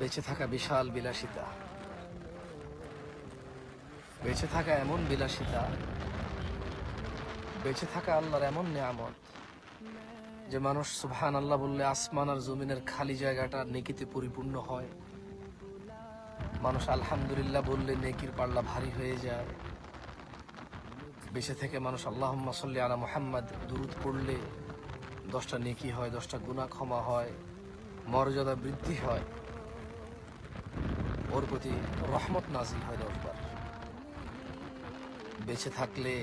বেঁচে থাকা বিশাল বিলাসিতা, বেঁচে থাকা এমন বিলাসিতা, বেঁচে থাকা আল্লাহর এমন নিয়ামত যে মানুষ সুবহান আল্লাহ বললে আসমান আর জমিনের খালি জায়গাটা নেকিতে পরিপূর্ণ হয়। মানুষ আলহামদুলিল্লাহ বললে নেকির পাল্লা ভারী হয়ে যায়। বেঁচে থেকে মানুষ আল্লাহুম্মা সাল্লি আলা মুহাম্মাদ দুরূদ পড়লে 10টা নেকি হয়, 10টা গুনাহ ক্ষমা হয়, মর্যাদা বৃদ্ধি হয়, ওর প্রতি রহমত নাজিল হয় 10 বার। বেঁচে থাকলে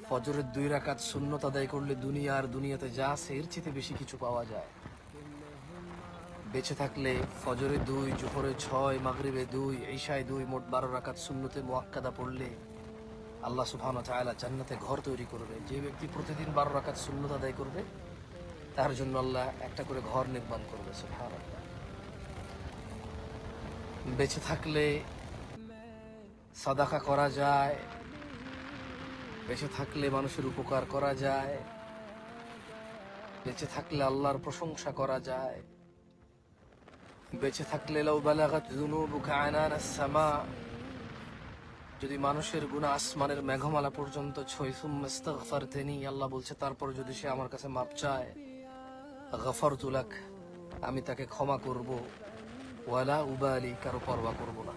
ফজরের 2 রাকাত সুন্নত আদায় করলে দুনিয়াতে যা আছে এর চেয়ে বেশি কিছু পাওয়া যায়। বেঁচে থাকলে ফজরে 2, জোহরে 6, মাগরিবে 2, ইশায় 2, মোট 12 রাকাত সুন্নতে মুআক্কাদা পড়লে আল্লাহ সুবহানাহু ওয়া তাআলা জান্নাতে ঘর তৈরি করবে। যে ব্যক্তি প্রতিদিন 12 রাকাত সুন্নত আদায় করবে তার জন্য আল্লাহ একটা করে ঘর নির্মাণ করবে। সুবহানাল্লাহ। বেঁচে থাকলে সাদাকা করা যায়, বেঁচে থাকলে মানুষের উপকার করা যায়, বেঁচে থাকলে আল্লাহর প্রশংসা করা যায়, বেঁচে থাকলে লাউ বালাগাত যুনুবুকা আনানাস সামা, যদি মানুষের গুনাহ আসমানের মেঘমালা পর্যন্ত ছয়, সুম্মা ইস্তাগফারতানি, আল্লাহ বলছে তারপর যদি সে আমার কাছে মাপ চায়, গফারতু লাক, আমি তাকে ক্ষমা করব, ওয়ালা উবালি, কারো পরোয়া করব না।